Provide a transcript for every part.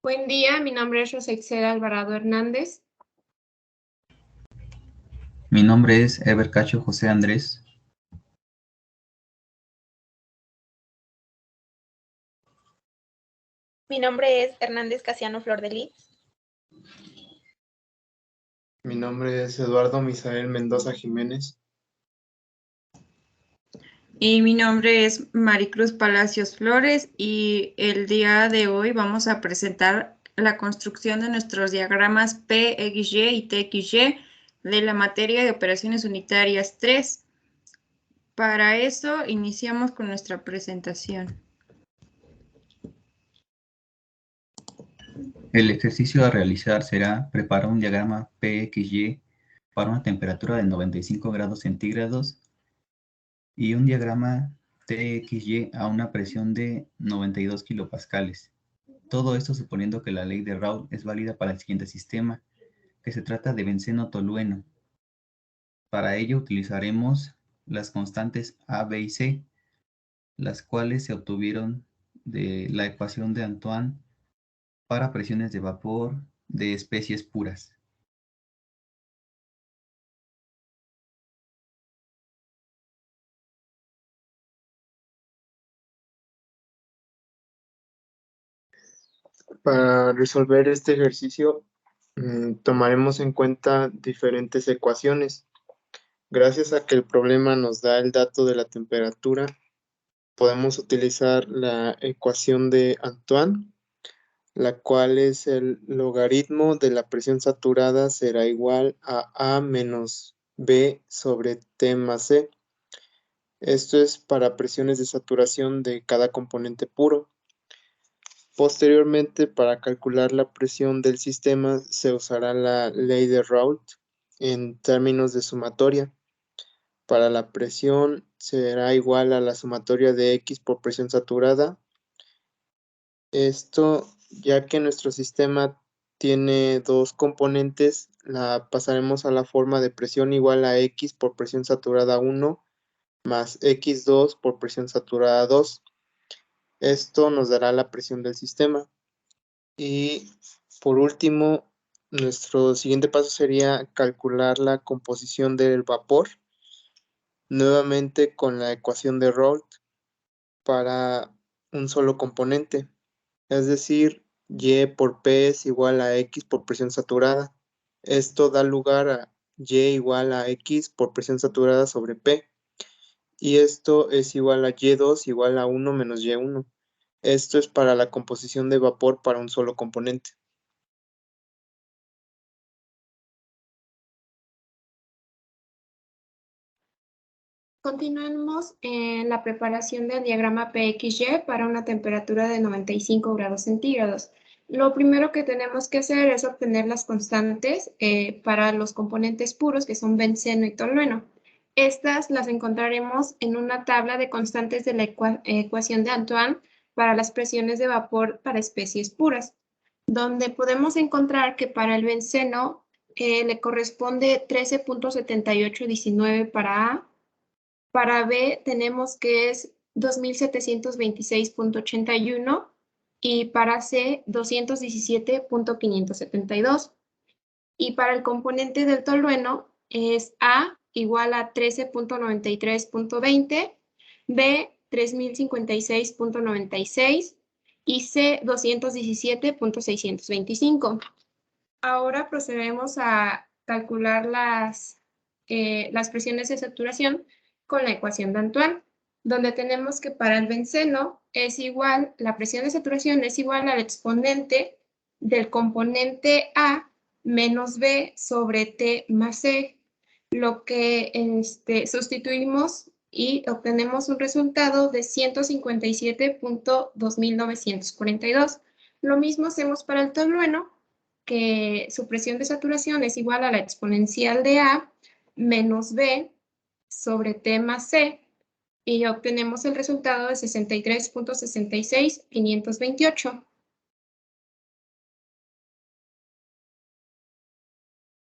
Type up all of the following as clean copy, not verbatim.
Buen día, mi nombre es Rosexeda Alvarado Hernández. Mi nombre es Eber Cacho José Andrés. Mi nombre es Hernández Casiano Flor de Lis. Mi nombre es Eduardo Misael Mendoza Jiménez. Y mi nombre es Maricruz Palacios Flores y el día de hoy vamos a presentar la construcción de nuestros diagramas PXY y TXY de la materia de operaciones unitarias 3. Para eso iniciamos con nuestra presentación. El ejercicio a realizar será preparar un diagrama PXY para una temperatura de 95 grados centígrados y un diagrama TXY a una presión de 92 kilopascales. Todo esto suponiendo que la ley de Raoult es válida para el siguiente sistema, que se trata de benceno-tolueno. Para ello utilizaremos las constantes A, B y C, las cuales se obtuvieron de la ecuación de Antoine para presiones de vapor de especies puras. Para resolver este ejercicio, tomaremos en cuenta diferentes ecuaciones. Gracias a que el problema nos da el dato de la temperatura, podemos utilizar la ecuación de Antoine, la cual es el logaritmo de la presión saturada será igual a A menos B sobre T más C. Esto es para presiones de saturación de cada componente puro. Posteriormente, para calcular la presión del sistema, se usará la ley de Raoult en términos de sumatoria. Para la presión será igual a la sumatoria de X por presión saturada. Esto, ya que nuestro sistema tiene dos componentes, la pasaremos a la forma de presión igual a X por presión saturada 1 más X2 por presión saturada 2. Esto nos dará la presión del sistema. Y por último, nuestro siguiente paso sería calcular la composición del vapor, nuevamente con la ecuación de Raoult para un solo componente, es decir, Y por P es igual a X por presión saturada. Esto da lugar a Y igual a X por presión saturada sobre P, y esto es igual a Y2 igual a 1 menos Y1. Esto es para la composición de vapor para un solo componente. Continuemos en la preparación del diagrama PXY para una temperatura de 95 grados centígrados. Lo primero que tenemos que hacer es obtener las constantes para los componentes puros, que son benceno y tolueno. Estas las encontraremos en una tabla de constantes de la ecuación de Antoine para las presiones de vapor para especies puras, donde podemos encontrar que para el benceno le corresponde 13.7819 para A. Para B tenemos que es 2726.81 y para C 217.572. Y para el componente del tolueno es A igual a 13.93.20, B 3056.96 y C 217.625. Ahora procedemos a calcular las presiones de saturación con la ecuación de Antoine, donde tenemos que para el benceno la presión de saturación es igual al exponente del componente A menos B sobre T más C, lo que sustituimos y obtenemos un resultado de 157.2942. Lo mismo hacemos para el tolueno, que su presión de saturación es igual a la exponencial de A menos B sobre T más C, y obtenemos el resultado de 63.66528.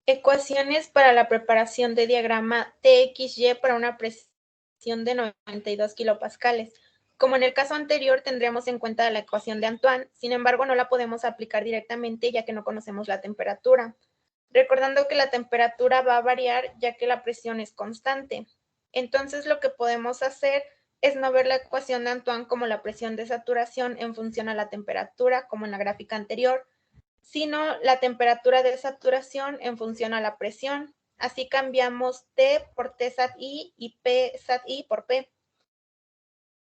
Ecuaciones para la preparación de diagrama TXY para una presión de 92 kilopascales. Como en el caso anterior, tendremos en cuenta la ecuación de Antoine, sin embargo, no la podemos aplicar directamente ya que no conocemos la temperatura. Recordando que la temperatura va a variar ya que la presión es constante. Entonces, lo que podemos hacer es no ver la ecuación de Antoine como la presión de saturación en función a la temperatura, como en la gráfica anterior, sino la temperatura de saturación en función a la presión. Así cambiamos T por T sat I y P sat I por P.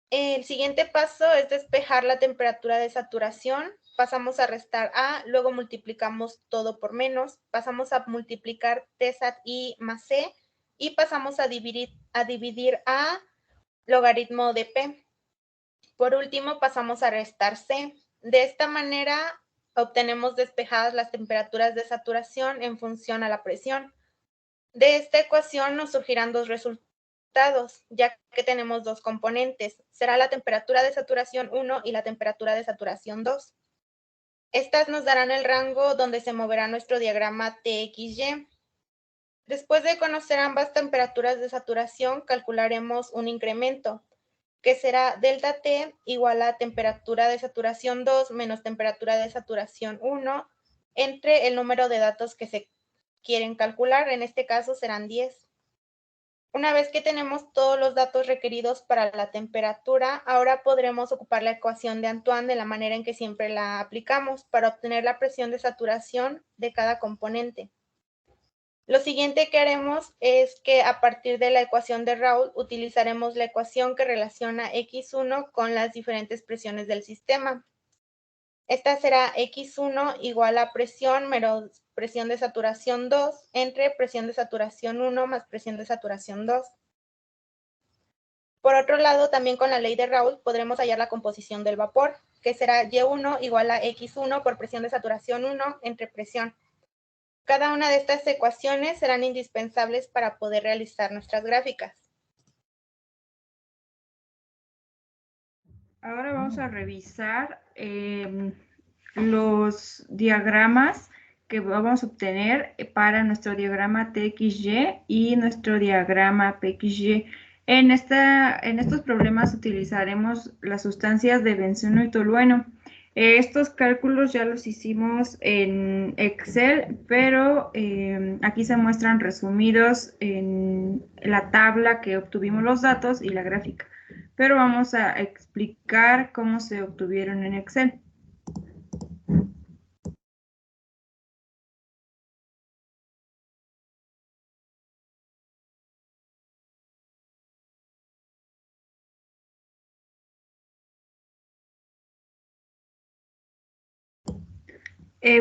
El siguiente paso es despejar la temperatura de saturación. Pasamos a restar A, luego multiplicamos todo por menos, pasamos a multiplicar T sat I más C y pasamos a dividir A logaritmo de P. Por último, pasamos a restar C. De esta manera obtenemos despejadas las temperaturas de saturación en función a la presión. De esta ecuación nos surgirán dos resultados, ya que tenemos dos componentes. Será la temperatura de saturación 1 y la temperatura de saturación 2. Estas nos darán el rango donde se moverá nuestro diagrama TXY. Después de conocer ambas temperaturas de saturación, calcularemos un incremento, que será delta T igual a temperatura de saturación 2 menos temperatura de saturación 1 entre el número de datos que se quieren calcular, en este caso serán 10. Una vez que tenemos todos los datos requeridos para la temperatura, ahora podremos ocupar la ecuación de Antoine de la manera en que siempre la aplicamos para obtener la presión de saturación de cada componente. Lo siguiente que haremos es que a partir de la ecuación de Raoult utilizaremos la ecuación que relaciona X1 con las diferentes presiones del sistema. Esta será X1 igual a presión menos presión de saturación 2 entre presión de saturación 1 más presión de saturación 2. Por otro lado, también con la ley de Raoult podremos hallar la composición del vapor, que será Y1 igual a X1 por presión de saturación 1 entre presión. Cada una de estas ecuaciones serán indispensables para poder realizar nuestras gráficas. Ahora vamos a revisar los diagramas que vamos a obtener para nuestro diagrama TXY y nuestro diagrama PXY. En estos problemas utilizaremos las sustancias de benceno y tolueno. Estos cálculos ya los hicimos en Excel, pero aquí se muestran resumidos en la tabla que obtuvimos los datos y la gráfica. Pero vamos a explicar cómo se obtuvieron en Excel.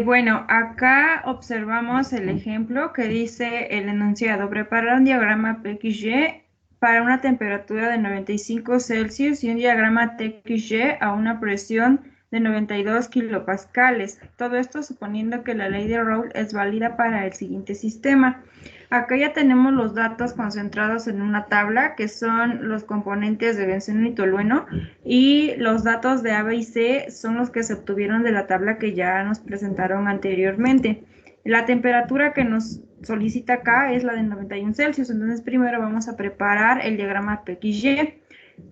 Bueno, acá observamos el ejemplo que dice el enunciado: preparar un diagrama PXY para una temperatura de 95 Celsius y un diagrama TXY a una presión de 92 kilopascales. Todo esto suponiendo que la ley de Raoult es válida para el siguiente sistema. Acá ya tenemos los datos concentrados en una tabla, que son los componentes de benceno y tolueno, y los datos de A, B y C son los que se obtuvieron de la tabla que ya nos presentaron anteriormente. La temperatura que nos solicita acá es la de 91 Celsius, entonces primero vamos a preparar el diagrama PXY.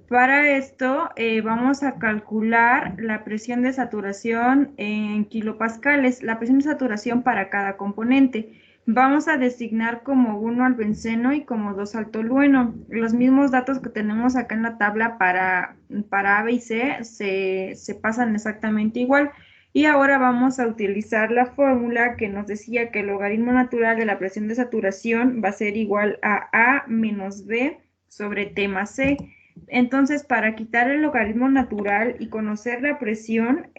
Para esto vamos a calcular la presión de saturación en kilopascales, la presión de saturación para cada componente. Vamos a designar como 1 al benceno y como 2 al tolueno. Los mismos datos que tenemos acá en la tabla para A, B y C se pasan exactamente igual. Y ahora vamos a utilizar la fórmula que nos decía que el logaritmo natural de la presión de saturación va a ser igual a A menos B sobre T más C. Entonces, para quitar el logaritmo natural y conocer la presión,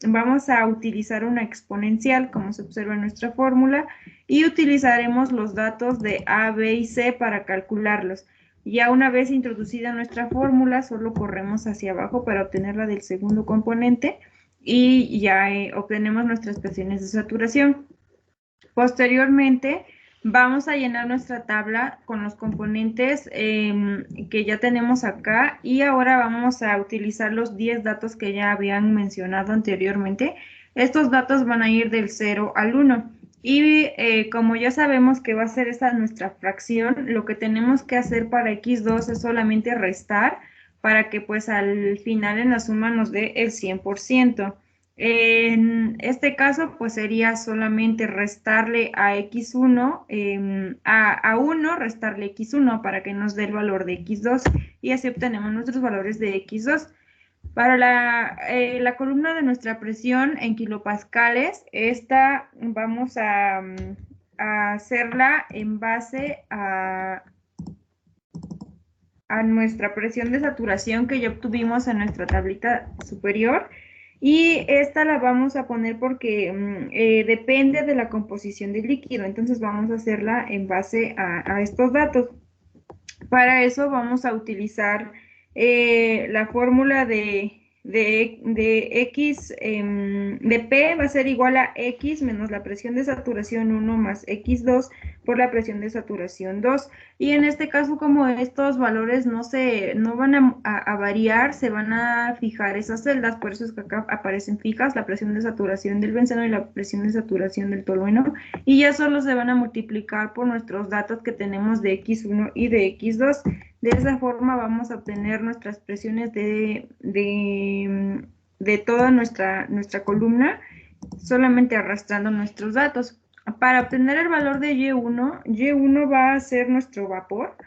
vamos a utilizar una exponencial, como se observa en nuestra fórmula, y utilizaremos los datos de A, B y C para calcularlos. Ya una vez introducida nuestra fórmula, solo corremos hacia abajo para obtener la del segundo componente y ya obtenemos nuestras presiones de saturación. Posteriormente, vamos a llenar nuestra tabla con los componentes que ya tenemos acá, y ahora vamos a utilizar los 10 datos que ya habían mencionado anteriormente. Estos datos van a ir del 0 al 1. Y como ya sabemos que va a ser esta nuestra fracción, lo que tenemos que hacer para X2 es solamente restar, para que pues al final en la suma nos dé el 100%. En este caso, pues sería solamente restarle a x1, a 1, restarle x1 para que nos dé el valor de x2 y así obtenemos nuestros valores de x2. Para la columna de nuestra presión en kilopascales, esta vamos a hacerla en base a nuestra presión de saturación que ya obtuvimos en nuestra tablita superior. Y esta la vamos a poner porque depende de la composición del líquido, entonces vamos a hacerla en base a estos datos. Para eso vamos a utilizar la fórmula de X, de P va a ser igual a X menos la presión de saturación 1 más X2 por la presión de saturación 2. Y en este caso, como estos valores no van a variar, se van a fijar esas celdas, por eso es que acá aparecen fijas la presión de saturación del benceno y la presión de saturación del tolueno, y ya solo se van a multiplicar por nuestros datos que tenemos de X1 y de X2. De esa forma vamos a obtener nuestras presiones de toda nuestra columna, solamente arrastrando nuestros datos. Para obtener el valor de Y1 va a ser nuestro vapor,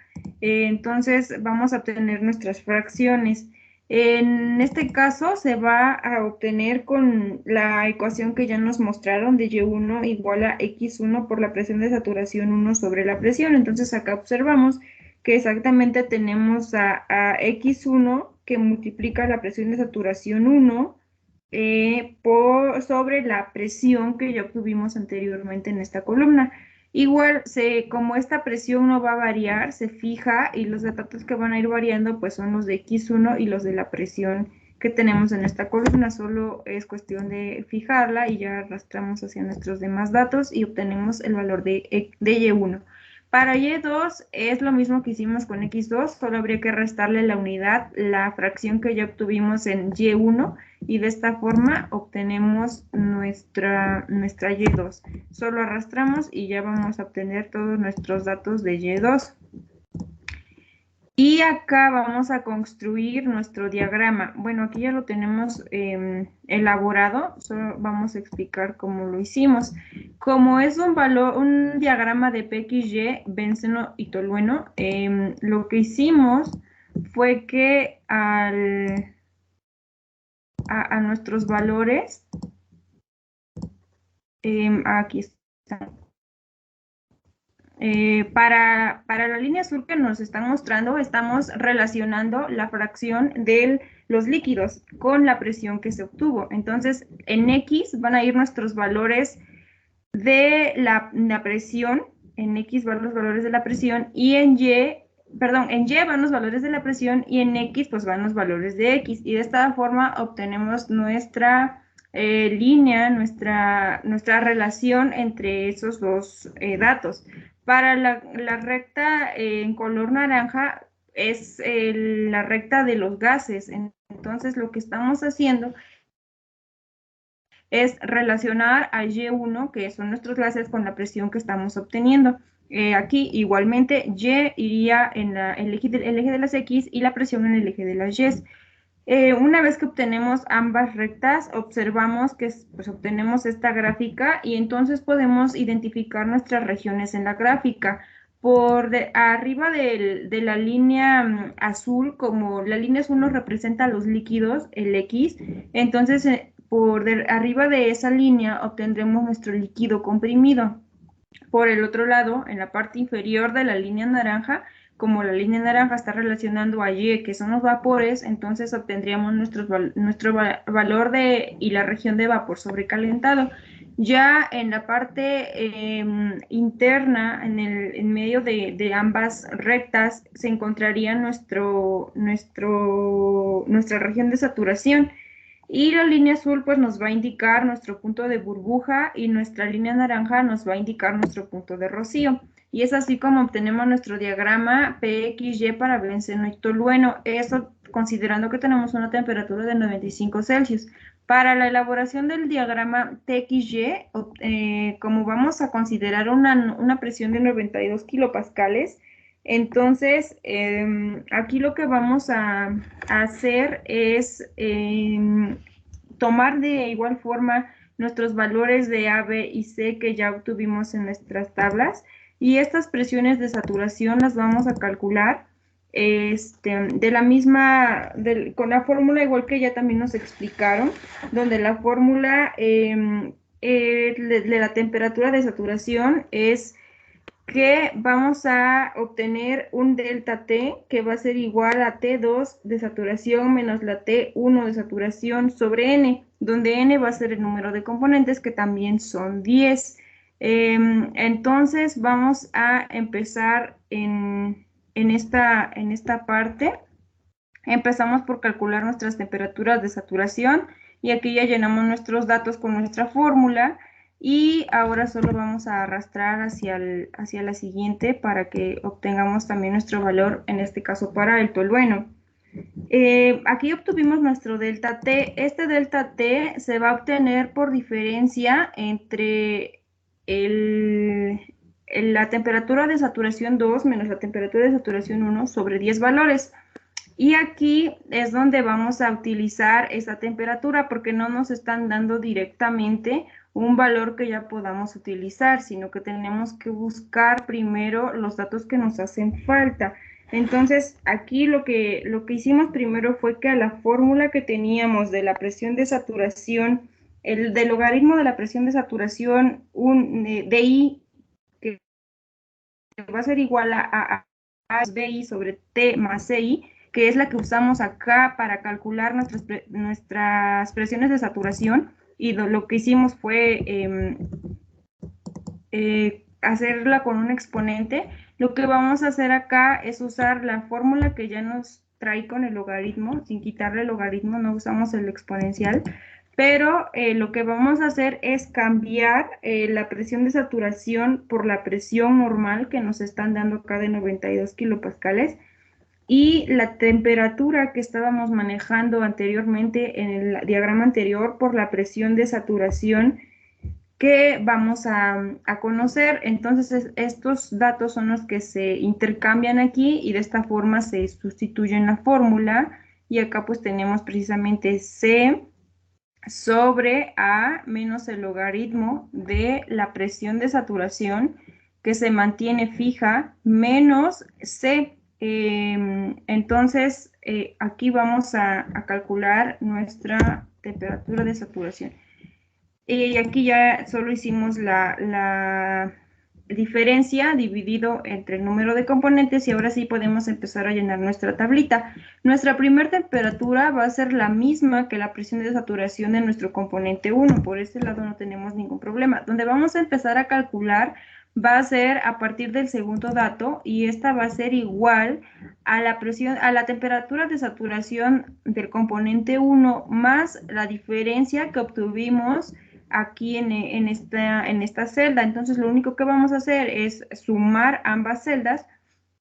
entonces vamos a obtener nuestras fracciones. En este caso se va a obtener con la ecuación que ya nos mostraron de Y1 igual a X1 por la presión de saturación 1 sobre la presión. Entonces acá observamos que exactamente tenemos a X1 que multiplica la presión de saturación 1 sobre la presión que ya obtuvimos anteriormente en esta columna. Igual, como esta presión no va a variar, se fija y los datos que van a ir variando pues son los de X1 y los de la presión que tenemos en esta columna. Solo es cuestión de fijarla y ya arrastramos hacia nuestros demás datos y obtenemos el valor de Y1. Para Y2 es lo mismo que hicimos con X2, solo habría que restarle la unidad, la fracción que ya obtuvimos en Y1, y de esta forma obtenemos nuestra Y2. Solo arrastramos y ya vamos a obtener todos nuestros datos de Y2. Y acá vamos a construir nuestro diagrama. Bueno, aquí ya lo tenemos elaborado, solo vamos a explicar cómo lo hicimos. Como es un diagrama de PXY, benceno y tolueno, lo que hicimos fue que a nuestros valores, aquí están. Para la línea azul que nos están mostrando, estamos relacionando la fracción de los líquidos con la presión que se obtuvo. Entonces, en X van a ir nuestros valores de la presión, en X van los valores de la presión, y en Y van los valores de la presión, y en X pues van los valores de X. Y de esta forma obtenemos nuestra línea, nuestra relación entre esos dos datos. Para la recta en color naranja es la recta de los gases. Entonces lo que estamos haciendo es relacionar a Y1, que son nuestros gases, con la presión que estamos obteniendo. Aquí igualmente Y iría en el eje de las X y la presión en el eje de las Y. Una vez que obtenemos ambas rectas, observamos que pues, obtenemos esta gráfica y entonces podemos identificar nuestras regiones en la gráfica. Arriba de la línea azul, como la línea azul nos representa los líquidos, el X, entonces arriba de esa línea obtendremos nuestro líquido comprimido. Por el otro lado, en la parte inferior de la línea naranja, como la línea naranja está relacionando a Y, que son los vapores, entonces obtendríamos nuestro valor y la región de vapor sobrecalentado. Ya en la parte interna, en medio de ambas rectas, se encontraría nuestra región de saturación. Y la línea azul pues nos va a indicar nuestro punto de burbuja y nuestra línea naranja nos va a indicar nuestro punto de rocío. Y es así como obtenemos nuestro diagrama PXY para benceno y tolueno. Eso considerando que tenemos una temperatura de 95 Celsius. Para la elaboración del diagrama TXY, como vamos a considerar una presión de 92 kilopascales, Entonces, aquí lo que vamos a hacer es tomar de igual forma nuestros valores de A, B y C que ya obtuvimos en nuestras tablas, y estas presiones de saturación las vamos a calcular de la misma, con la fórmula igual que ya también nos explicaron, donde la fórmula de la temperatura de saturación es que vamos a obtener un delta T que va a ser igual a T2 de saturación menos la T1 de saturación sobre N, donde N va a ser el número de componentes, que también son 10. Entonces vamos a empezar en esta parte. Empezamos por calcular nuestras temperaturas de saturación y aquí ya llenamos nuestros datos con nuestra fórmula. Y ahora solo vamos a arrastrar hacia la siguiente para que obtengamos también nuestro valor, en este caso para el tolueno. Aquí obtuvimos nuestro delta T. Este delta T se va a obtener por diferencia entre la temperatura de saturación 2 menos la temperatura de saturación 1 sobre 10 valores. Y aquí es donde vamos a utilizar esa temperatura porque no nos están dando directamente un valor que ya podamos utilizar, sino que tenemos que buscar primero los datos que nos hacen falta. Entonces, aquí lo que hicimos primero fue que a la fórmula que teníamos de la presión de saturación, del logaritmo de la presión de saturación de I, que va a ser igual a BI sobre T más CI, que es la que usamos acá para calcular nuestras presiones de saturación, y lo que hicimos fue hacerla con un exponente. Lo que vamos a hacer acá es usar la fórmula que ya nos trae con el logaritmo, sin quitarle el logaritmo, no usamos el exponencial, pero lo que vamos a hacer es cambiar la presión de saturación por la presión normal que nos están dando acá de 92 kilopascales, y la temperatura que estábamos manejando anteriormente en el diagrama anterior por la presión de saturación que vamos a conocer. Entonces estos datos son los que se intercambian aquí y de esta forma se sustituyen la fórmula, y acá pues tenemos precisamente C sobre A menos el logaritmo de la presión de saturación que se mantiene fija menos C. Entonces, aquí vamos a calcular nuestra temperatura de saturación. Y aquí ya solo hicimos la diferencia dividido entre el número de componentes, y ahora sí podemos empezar a llenar nuestra tablita. Nuestra primera temperatura va a ser la misma que la presión de saturación de nuestro componente 1. Por este lado no tenemos ningún problema. Donde vamos a empezar a calcular va a ser a partir del segundo dato, y esta va a ser igual a la temperatura de saturación del componente 1 más la diferencia que obtuvimos aquí en esta celda. Entonces lo único que vamos a hacer es sumar ambas celdas,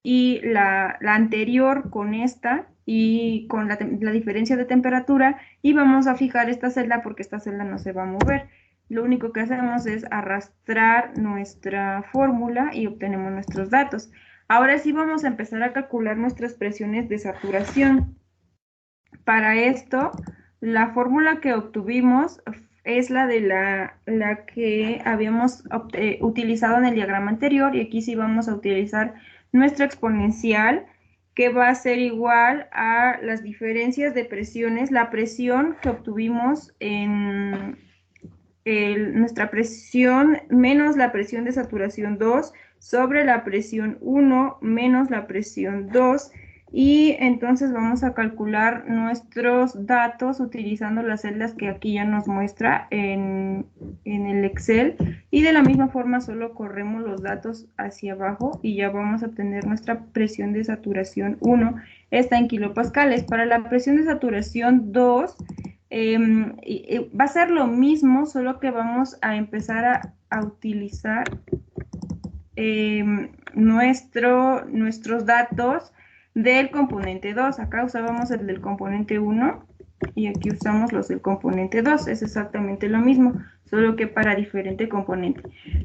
y la anterior con esta y con la diferencia de temperatura, y vamos a fijar esta celda porque esta celda no se va a mover. Lo único que hacemos es arrastrar nuestra fórmula y obtenemos nuestros datos. Ahora sí vamos a empezar a calcular nuestras presiones de saturación. Para esto, la fórmula que obtuvimos es la de la que habíamos utilizado en el diagrama anterior, y aquí sí vamos a utilizar nuestra exponencial, que va a ser igual a las diferencias de presiones, la presión que obtuvimos en nuestra presión menos la presión de saturación 2 sobre la presión 1 menos la presión 2, y entonces vamos a calcular nuestros datos utilizando las celdas que aquí ya nos muestra en el Excel, y de la misma forma solo corremos los datos hacia abajo y ya vamos a obtener nuestra presión de saturación 1, está en kilopascales. Para la presión de saturación 2 va a ser lo mismo, solo que vamos a empezar a utilizar nuestros datos del componente 2. Acá usábamos el del componente 1, y aquí usamos los del componente 2. Es exactamente lo mismo, solo que para diferente componente.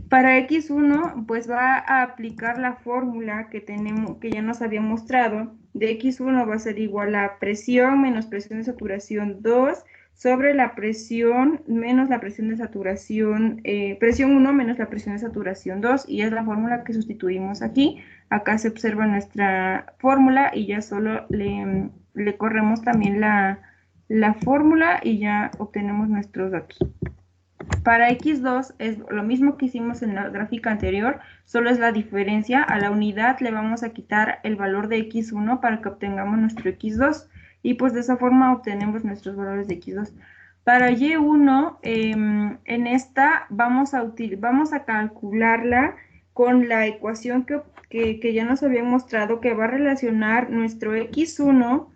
Para X1, pues va a aplicar la fórmula que tenemos, que ya nos había mostrado. De X1 va a ser igual a presión menos presión de saturación 2 sobre la presión menos la presión de saturación, presión 1 menos la presión de saturación 2, y es la fórmula que sustituimos aquí. Acá se observa nuestra fórmula y ya solo le corremos también la fórmula y ya obtenemos nuestros datos. Para X2 es lo mismo que hicimos en la gráfica anterior, solo es la diferencia. A la unidad le vamos a quitar el valor de X1 para que obtengamos nuestro X2, y pues de esa forma obtenemos nuestros valores de X2. Para Y1, en esta vamos a calcularla con la ecuación que ya nos habían mostrado, que va a relacionar nuestro X1,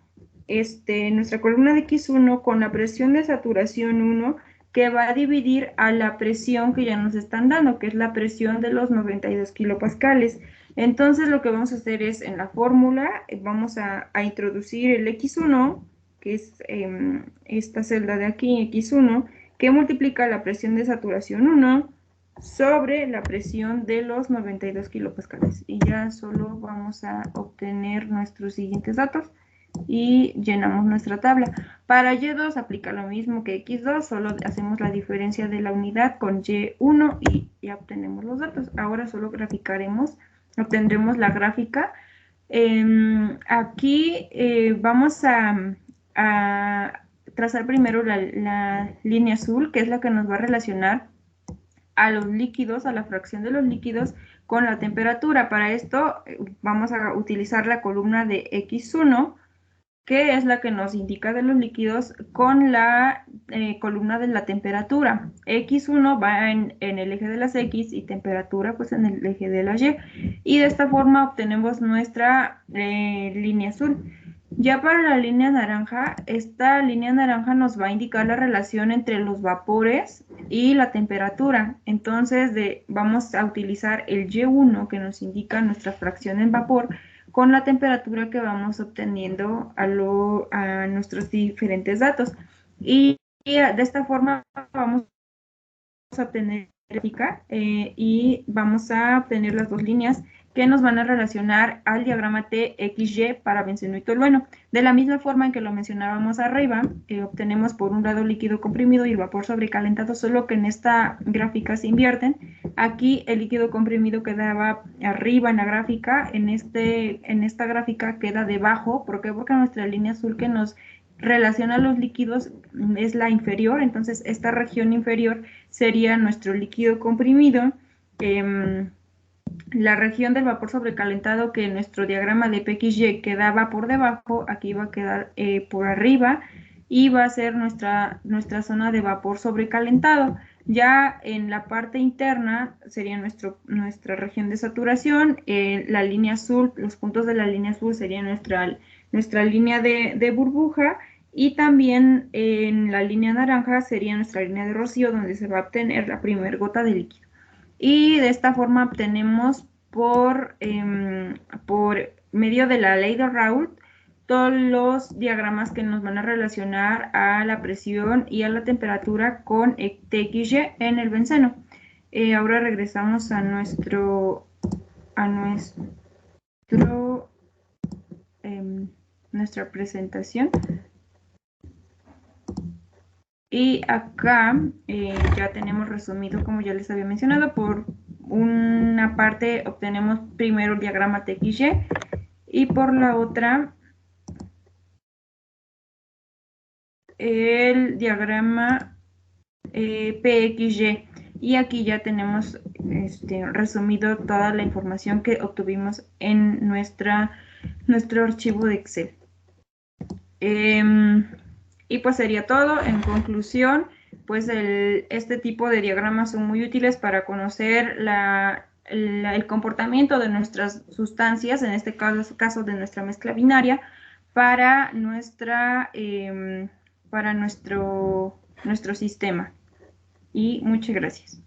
nuestra columna de X1 con la presión de saturación 1, que va a dividir a la presión que ya nos están dando, que es la presión de los 92 kilopascales. Entonces lo que vamos a hacer es, en la fórmula, vamos a introducir el X1, que es esta celda de aquí, X1, que multiplica la presión de saturación 1 sobre la presión de los 92 kilopascales. Y ya solo vamos a obtener nuestros siguientes datos y llenamos nuestra tabla. Para Y2 aplica lo mismo que X2, solo hacemos la diferencia de la unidad con Y1 y ya obtenemos los datos. Ahora solo graficaremos, obtendremos la gráfica. Aquí vamos a trazar primero la línea azul, que es la que nos va a relacionar a los líquidos, a la fracción de los líquidos con la temperatura. Para esto vamos a utilizar la columna de X1, que es la que nos indica de los líquidos, con la columna de la temperatura. X1 va en el eje de las X y temperatura pues en el eje de la Y. Y de esta forma obtenemos nuestra línea azul. Ya para la línea naranja, esta línea naranja nos va a indicar la relación entre los vapores y la temperatura. Entonces vamos a utilizar el Y1, que nos indica nuestra fracción en vapor, con la temperatura que vamos obteniendo a nuestros diferentes datos. Y de esta forma vamos a obtener gráfica y vamos a obtener las dos líneas que nos van a relacionar al diagrama TXY para benceno y tolueno. De la misma forma en que lo mencionábamos arriba, obtenemos por un lado líquido comprimido y el vapor sobrecalentado, solo que en esta gráfica se invierten. Aquí el líquido comprimido quedaba arriba en la gráfica, en esta gráfica queda debajo. ¿Por qué? Porque nuestra línea azul que nos relaciona a los líquidos es la inferior, entonces esta región inferior sería nuestro líquido comprimido. La región del vapor sobrecalentado, que en nuestro diagrama de PXY quedaba por debajo, aquí va a quedar por arriba y va a ser nuestra zona de vapor sobrecalentado. Ya en la parte interna sería nuestra región de saturación, la línea azul, los puntos de la línea azul serían nuestra línea de burbuja, y también en la línea naranja sería nuestra línea de rocío, donde se va a obtener la primera gota de líquido. Y de esta forma obtenemos por medio de la ley de Raoult todos los diagramas que nos van a relacionar a la presión y a la temperatura con TXY en el benceno. Ahora regresamos a nuestra presentación. Y acá ya tenemos resumido, como ya les había mencionado, por una parte obtenemos primero el diagrama TXY y por la otra el diagrama PXY. Y aquí ya tenemos resumido toda la información que obtuvimos en nuestro archivo de Excel. Y pues sería todo. En conclusión, pues este tipo de diagramas son muy útiles para conocer el comportamiento de nuestras sustancias, en este caso de nuestra mezcla binaria, para nuestro sistema. Y muchas gracias.